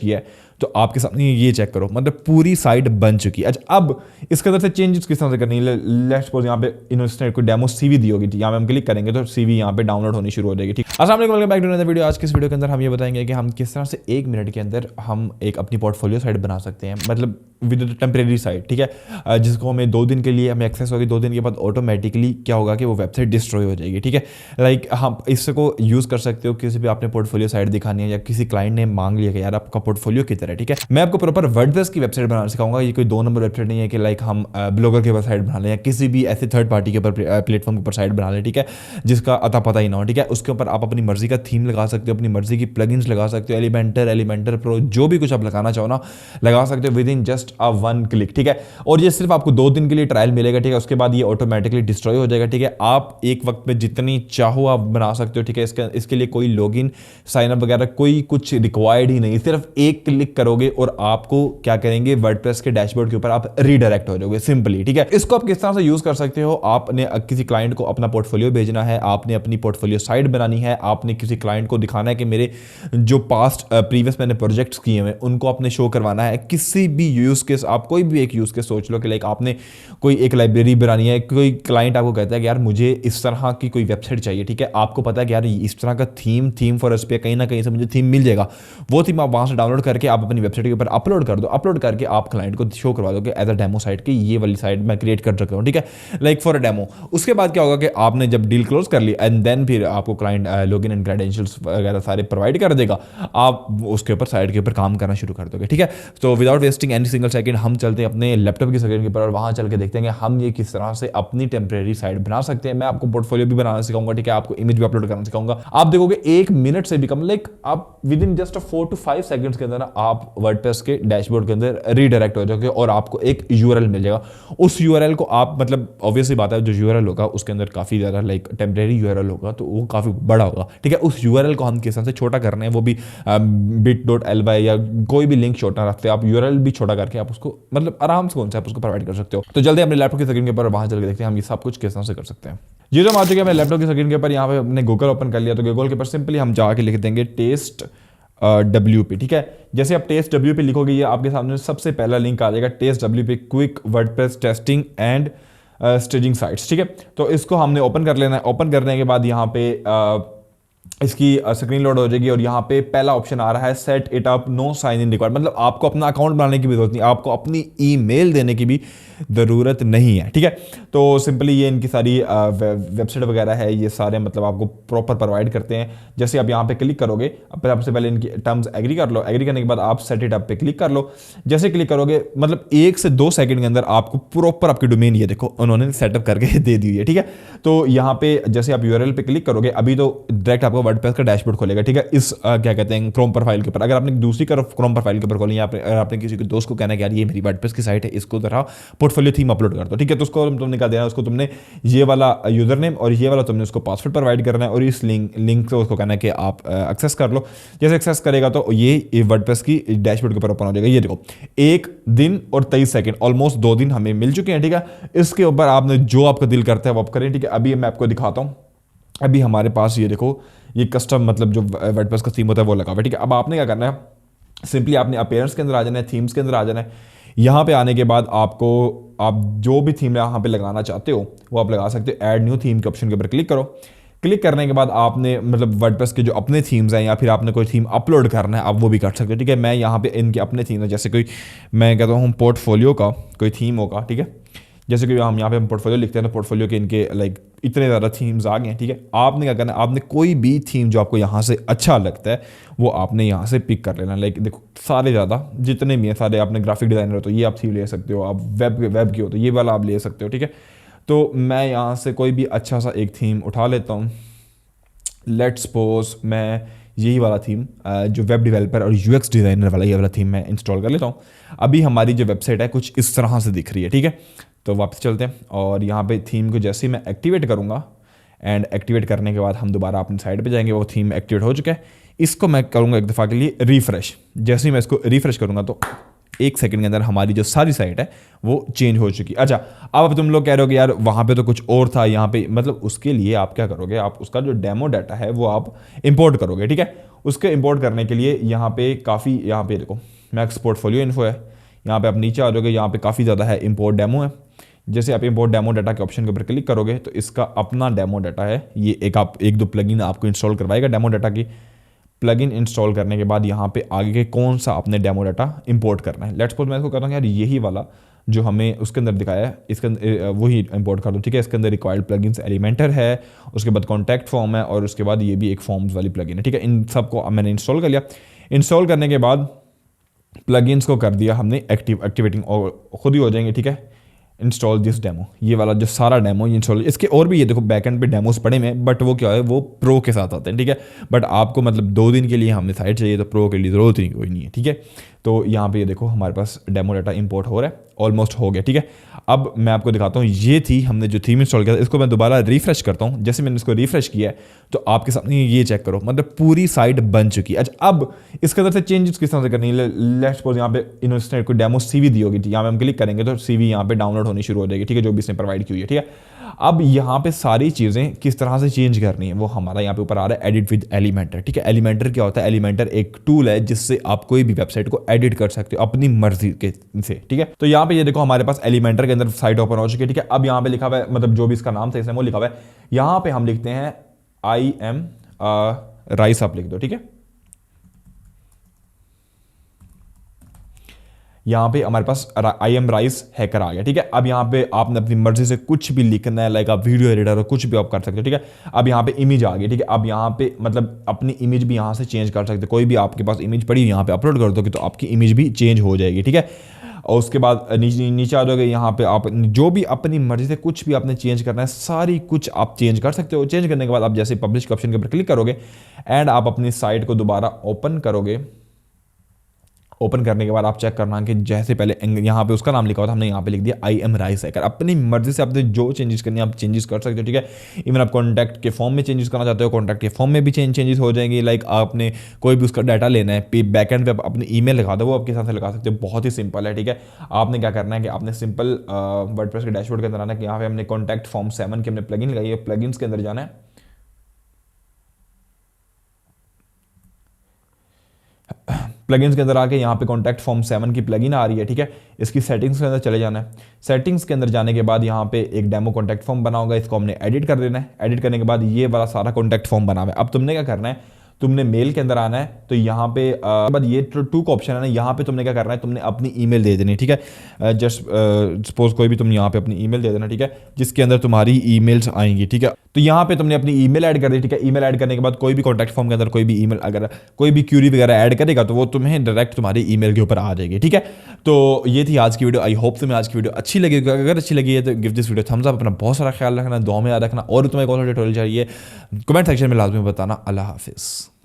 किया है, तो आपके सामने ये चेक करो, मतलब पूरी साइट बन चुकी है। अच्छा, अब इसके अंदर से चेंजेस किस तरह से करनी है? लेट्स सपोज यहाँ पे इन्वेस्टर को डेमो सीवी दी होगी, यहाँ पे हम क्लिक करेंगे तो सीवी यहाँ पे डाउनलोड होनी शुरू हो जाएगी। ठीक, अस्सलाम वालेकुम, welcome back to another video. आज के इस वीडियो के अंदर हम ये बताएंगे कि हम किस तरह से 1 मिनट के अंदर हम एक अपनी पोर्टफोलियो साइट बना सकते हैं, मतलब विद टेम्परेरी साइट, ठीक है, जिसको हमें 2 दिन के लिए हमें एक्सेस होगी। 2 दिन के बाद ऑटोमेटिकली क्या होगा कि वो वेबसाइट डिस्ट्रॉय हो जाएगी। ठीक है, लाइक हम इसको यूज़ कर सकते हो किसी भी आपने पोर्टफोलियो साइट दिखानी है, या किसी क्लाइंट ने मांग लिया कि यार आपका पोर्टफोलियो किधर है। ठीक है, मैं आपको प्रॉपर वर्डप्रेस की वेबसाइट बनाना सिखाऊंगा। ये कोई 2 नंबर वेबसाइट नहीं है कि लाइक हम ब्लॉगर के ऊपर साइट बना लें या किसी भी ऐसे थर्ड पार्टी के ऊपर प्लेटफॉर्म के ऊपर साइट बना लें, ठीक है, जिसका अता पता ही ना हो। ठीक है, उसके ऊपर आप अपनी मर्जी का थीम लगा सकते हो, अपनी मर्जी की प्लगइन्स लगा सकते हो, एलिमेंटर प्रो, जो भी कुछ आप लगाना चाहो ना लगा सकते हो with in just a 1 click. ठीक है, और ये सिर्फ आपको 2 दिन के लिए ट्रायल मिलेगा। ठीक है, उसके बाद ये ऑटोमेटिकली डिस्ट्रॉय हो जाएगा। ठीक है, आप एक वक्त में जितनी चाहो आप बना सकते हो। ठीक है, इसके लिए कोई लॉगिन साइन अप वगैरह कोई कुछ रिक्वायर्ड ही नहीं, सिर्फ 1 क्लिक करोगे और आपको क्या करेंगे, वर्डप्रेस के डैशबोर्ड के ऊपर आप रीडायरेक्ट हो जाओगे सिंपली। ठीक है, इसको आप किस तरह से यूज कर सकते हो? आपने किसी क्लाइंट को अपना पोर्टफोलियो भेजना है, आपने अपनी पोर्टफोलियो साइट बनानी है, आपने किसी क्लाइंट को दिखाना है कि मेरे जो पास्ट प्रीवियस मैंने प्रोजेक्ट्स किए हैं उनको आपने शो करवाना है। किसी भी यूज केस, आप कोई भी एक यूज केस सोच लो कि लाइक आपने कोई एक लाइब्रेरी बनानी है, कोई क्लाइंट आपको कहता है कि यार मुझे इस तरह की कोई वेबसाइट चाहिए। ठीक है, आपको पता है कि यार इस तरह का थीम फॉर एस पे कहीं ना कहीं से मुझे थीम मिल जाएगा, वो थीम आप वहां से डाउनलोड करके आप अपनी वेबसाइट के ऊपर अपलोड कर दो। अपलोड करके आप क्लाइंट को शो करवा दो कि एज अ डेमो साइट की ये वाली साइट मैं क्रिएट कर रखा हूँ। ठीक है, लाइक फॉर अ डेमो। उसके बाद क्या होगा कि आपने जब डील क्लोज कर ली एंड देन फिर आपको क्लाइंट लॉगिन एंड क्रेडेंशियल्स वगैरह सारे प्रोवाइड कर देगा, आप उसके ऊपर साइट के ऊपर काम करना शुरू कर दोगे। ठीक है, तो without wasting any single second हम चलते हैं अपने लैपटॉप की स्क्रीन के ऊपर और वहां चल के देखते हैं कि हम ये किस तरह से अपनी टेम्परेरी साइट बना सकते हैं। मैं आपको पोर्टफोलियो भी बनाना सिखाऊंगा, ठीक है, आपको इमेज भी अपलोड करना सिखाऊंगा। आप देखोगे 1 मिनट से भी कम, लाइक आप with in just 4 to 5 seconds के अंदर आप वर्डप्रेस के डैशबोर्ड के अंदर रीडायरेक्ट हो जाओगे और आपको एक यूआरएल मिल जाएगा। उस यूआरएल को आप, मतलब ऑब्वियसली बात है, जो यूआरएल होगा उसके अंदर काफी ज्यादा लाइक टेम्परेरी यूआरएल होगा तो वो काफी बड़ा होगा। ठीक है, उस यूआरएल को हम किस तरह से छोटा करना है, वो भी bit.ly या कोई भी लिंक छोटा रखते हैं आप, यूआरएल भी छोटा करके आप उसको मतलब आराम से कौन सा आप उसको प्रोवाइड कर सकते हो। तो जल्दी अपने लैपटॉप की स्क्रीन के ऊपर वहां चल के देखते हैं हम ये सब कुछ किस तरह से कर सकते हैं। ये जो हम आ चुके हैं अपने लैपटॉप की स्क्रीन के ऊपर, यहाँ पे हमने गूगल ओपन कर लिया, तो गूगल के ऊपर सिंपली हम जाके लिख देंगे टेस्ट WP। ठीक है, जैसे आप टेस्ट WP लिखोगे ये आपके सामने सबसे पहला लिंक आ जाएगा, test WP quick WordPress testing and staging sites. ठीक है, तो इसको हमने ओपन कर लेना है। ओपन करने के बाद यहाँ पे इसकी स्क्रीन लोड हो जाएगी और यहाँ पे पहला ऑप्शन आ रहा है set it up no sign in required, मतलब आपको अपना अकाउंट बनाने की भी जरूरत नहीं, आपको अपनी ईमेल देने की भी ज़रूरत नहीं है। ठीक है, तो सिंपली ये इनकी सारी वेबसाइट वगैरह है, ये सारे मतलब आपको प्रॉपर प्रोवाइड करते हैं। जैसे आप यहाँ पे क्लिक करोगे, सबसे पहले इनकी टर्म्स एग्री कर लो, एग्री करने के बाद आप सेट इट अप पे क्लिक कर लो। जैसे क्लिक करोगे मतलब 1 से 2 सेकंड के अंदर आपको प्रॉपर आपकी डोमेन ये देखो उन्होंने सेटअप करके दे दी है। ठीक है, तो यहाँ पे जैसे आप यूआरएल पे क्लिक करोगे अभी तो डायरेक्ट आपको वर्डप्रेस का डैशबोर्ड खोलेगा। ठीक है, इस क्या कहते हैं क्रोम प्रोफाइल के ऊपर। अगर आपने दूसरी क्रोम प्रोफाइल के ऊपर खोली, अगर आपने किसी के दोस्त को कहना है कि यार ये मेरी वर्डप्रेस की साइट है, इसको जरा पोर्टफोलियो थीम अपलोड कर दो। ठीक है, तो उसको तुमने क्या देना है, उसको तुमने ये वाला यूजर नेम और ये वाला तुमने उसको पासवर्ड प्रोवाइड करना है और इस लिंक से उसको कहना है कि आप एक्सेस कर लो। जैसे एक्सेस करेगा तो ये वर्डप्रेस की डैशबोर्ड के ऊपर ओपन हो जाएगा। ये देखो 1 दिन और 23 सेकंड, ऑलमोस्ट 2 दिन हमें मिल चुके हैं। ठीक है, इसके ऊपर आपने जो आपका दिल करता है वो आप करें। ठीक है, अभी मैं आपको दिखाता हूँ। अभी हमारे पास ये देखो ये कस्टम मतलब जो वर्डप्रेस का थीम होता है वो लगा हुआ है। ठीक है, अब आपने क्या करना है, सिंपली आपने अपीयरेंस के अंदर आ जाना है, थीम्स के अंदर आ जाना है। यहाँ पे आने के बाद आपको आप जो भी थीम यहाँ पे लगाना चाहते हो वो आप लगा सकते हो। ऐड न्यू थीम के ऑप्शन के ऊपर क्लिक करो। क्लिक करने के बाद आपने मतलब वर्डप्रेस के जो अपने थीम्स हैं या फिर आपने कोई थीम अपलोड करना है आप वो भी कर सकते हो। ठीक है, मैं यहाँ पे इनके अपने थीम है, जैसे कोई मैं कहता हूँ पोर्टफोलियो का कोई थीम होगा। ठीक है, जैसे कि हम यहाँ पे हम पोर्टफोलियो लिखते हैं तो पोर्टफोलियो के इनके लाइक इतने ज़्यादा थीम्स आ गए हैं। ठीक है, आपने क्या करना है, आपने कोई भी थीम जो आपको यहाँ से अच्छा लगता है वो आपने यहाँ से पिक कर लेना। लाइक देखो सारे ज़्यादा जितने भी हैं सारे, आपने ग्राफिक डिज़ाइनर हो तो ये आप थीम ले सकते हो, आप वेब की हो तो ये वाला आप ले सकते हो। ठीक है, तो मैं यहाँ से कोई भी अच्छा सा एक थीम उठा लेता हूँ। लेट्स सपोज मैं यही वाला थीम जो वेब डेवलपर और यूएक्स डिज़ाइनर वाला ये वाला थीम मैं इंस्टॉल कर लेता हूँ। अभी हमारी जो वेबसाइट है कुछ इस तरह से दिख रही है। ठीक है, तो वापस चलते हैं और यहाँ पे थीम को जैसे ही मैं एक्टिवेट करूँगा एंड एक्टिवेट करने के बाद हम दोबारा अपनी साइट पे जाएंगे, वो थीम एक्टिवेट हो चुका है। इसको मैं करूँगा एक दफ़ा के लिए रिफ्रेश। जैसे ही मैं इसको रिफ्रेश करूँगा तो 1 सेकंड के अंदर हमारी जो सारी साइट है वो चेंज हो चुकी। अच्छा, अब तुम लोग कह रहे हो कि यार वहाँ पे तो कुछ और था, यहाँ पे मतलब उसके लिए आप क्या करोगे, आप उसका जो डेमो डाटा है वो आप इंपोर्ट करोगे। ठीक है, उसके इंपोर्ट करने के लिए यहाँ पे काफ़ी, यहाँ पे देखो मैक्स पोर्टफोलियो इन्फो है, यहाँ पे आप नीचे आ जाओगे, यहाँ पे काफ़ी ज़्यादा है, इंपोर्ट डेमो है। जैसे आप इंपोर्ट डेमो डाटा के ऑप्शन के ऊपर क्लिक करोगे तो इसका अपना डेमो डाटा है, ये एक दो प्लगइन आपको इंस्टॉल करवाएगा डेमो डाटा की। प्लगइन इंस्टॉल करने के बाद यहाँ पे आगे के कौन सा आपने डेमो डाटा इंपोर्ट करना है। लेट्स सपोज मैं इसको कर रहा हूँ यार, यही वाला जो हमें उसके अंदर दिखाया है इसके अंदर वही इंपोर्ट कर दो, ठीक है। इसके अंदर रिक्वायर्ड प्लगइन्स एलिमेंटर है, उसके बाद कॉन्टैक्ट फॉर्म है, और उसके बाद ये भी एक फॉर्म्स वाली प्लगइन है, ठीक है। इन सबको मैंने इंस्टॉल कर लिया। इंस्टॉल करने के बाद प्लगइन्स को कर दिया हमने एक्टिवेटिंग, और खुद ही हो जाएंगे, ठीक है। इंस्टॉल दिस डेमो, ये वाला जो सारा डेमो ये इंस्टॉल, इसके और भी ये देखो बैकएंड पे डेमोस पड़े में, बट वो क्या है, वो प्रो के साथ आते हैं, ठीक है। बट आपको मतलब 2 दिन के लिए हमने साइट चाहिए तो प्रो के लिए ज़रूरत ही कोई नहीं है, ठीक है। तो यहाँ पे ये देखो हमारे पास डेमो डाटा इंपोर्ट हो रहा है, ऑलमोस्ट हो गया, ठीक है। अब मैं आपको दिखाता हूँ, ये थी हमने जो थीम इंस्टॉल किया था, इसको मैं दोबारा रिफ्रेश करता हूँ। जैसे मैंने इसको रिफ्रेश किया है तो आपके सामने ये चेक करो, मतलब पूरी साइट बन चुकी है। अच्छा, अब इसके अंदर से चेंजेस किस तरह से करनी है। लेट्स सपोज यहाँ पे इन्होंने कोई डेमो सीवी दी होगी, यहाँ पे हम क्लिक करेंगे तो सीवी यहाँ पे डाउनलोड होनी शुरू हो जाएगी, ठीक है, जो भी इसने प्रोवाइड की हुई है, ठीक है। अब यहाँ पे सारी चीज़ें किस तरह से चेंज करनी है वो हमारा यहाँ पे ऊपर आ रहा है, एडिट विद एलिमेंटर, ठीक है। एलिमेंटर क्या होता है? एलिमेंटर एक टूल है जिससे आप कोई भी वेबसाइट को एडिट कर सकते हो अपनी मर्जी के से, ठीक है। तो यहाँ पे ये देखो हमारे पास एलिमेंटर के अंदर साइट ओपन हो चुकी है, ठीक है। अब यहाँ पे लिखा हुआ है, मतलब जो भी इसका नाम था इसने वो लिखा हुआ है, यहाँ पे हम लिखते हैं आई एम राइस, आप लिख दो, ठीक है। यहाँ पे हमारे पास आई एम राइस हैकर आ गया, ठीक है। अब यहाँ पे आपने अपनी मर्जी से कुछ भी लिखना है, लाइक आप वीडियो एडिटर हो, कुछ भी आप कर सकते हो, ठीक है। अब यहाँ पे इमेज आ गई, ठीक है। अब यहाँ पे मतलब अपनी इमेज भी यहाँ से चेंज कर सकते हो, कोई भी आपके पास इमेज पड़ी यहाँ पे अपलोड कर दोगे तो आपकी इमेज भी चेंज हो जाएगी, ठीक है। और उसके बाद नीचे आ जाओगे, यहाँ पे आप जो भी अपनी मर्जी से कुछ भी आपने चेंज करना है, सारी कुछ आप चेंज कर सकते हो। चेंज करने के बाद आप जैसे पब्लिश के ऑप्शन के ऊपर क्लिक करोगे एंड आप अपनी साइट को दोबारा ओपन करोगे। ओपन करने के बाद आप चेक करना कि जैसे पहले यहाँ पे उसका नाम लिखा हुआ था, हमने यहाँ पे लिख दिया आई एम राइस हैकर। अपनी मर्जी से आपने जो चेंजेस करनी है आप चेंजेस कर सकते हो, ठीक है। इवन आप कॉन्टैक्ट के फॉर्म में चेंजेस करना चाहते हो, कॉन्टैक्ट के फॉर्म में भी चेंजेस हो जाएंगे। लाइक आपने कोई भी उसका डाटा लेना है, बैकएंड पे अपनी ईमेल लगा दो, वो आपके साथ से लगा सकते हो। बहुत ही सिंपल है, ठीक है। आपने क्या करना है कि आपने सिंपल वर्डप्रेस के डैशबोर्ड के अंदर आना है कि यहाँ पे हमने कॉन्टैक्ट फॉर्म 7 की हमने प्लगइन लगाई है, प्लगइन्स के अंदर जाना है। प्लगइन्स के अंदर आके यहाँ पे कॉन्टैक्ट फॉर्म 7 की प्लगइन आ रही है, ठीक है। इसकी सेटिंग्स के अंदर चले जाना है। सेटिंग्स के अंदर जाने के बाद यहाँ पे एक डेमो कॉन्टैक्ट फॉर्म बना होगा, इसको हमने एडिट कर देना है। एडिट करने के बाद ये वाला सारा कॉन्टैक्ट फॉर्म बना हुआ है। अब तुमने क्या करना है, तुमने मेल के अंदर आना है, तो यहाँ पे बाद ये टू का ऑप्शन है ना, यहाँ पे तुमने क्या करना है, तुमने अपनी ईमेल दे देनी, ठीक है। जस्ट सपोज कोई भी तुम यहाँ पे अपनी ईमेल दे देना, ठीक है, जिसके अंदर तुम्हारी ईमेल्स आएंगी, ठीक है। तो यहाँ पे तुमने अपनी ईमेल ऐड कर दी, ठीक है। ईमेल ऐड करने के बाद कोई भी कॉन्टैक्ट फॉर्म के अंदर कोई भी ईमेल अगर कोई भी क्यूरी वगैरह ऐड करेगा तो वो तुम्हें डायरेक्ट तुम्हारी ईमेल के ऊपर आ जाएगी, ठीक है। तो ये थी आज की वीडियो। आई होप तुम्हें आज की वीडियो अच्छी लगी। अगर अच्छी लगी है तो give this video Thums up. अपना बहुत सारा ख्याल रखना, दुआ में याद रखना, और तुम्हें कौन सा ट्यूटोरियल चाहिए कमेंट सेक्शन में लाजमी बताना। अल्लाह हाफिज़।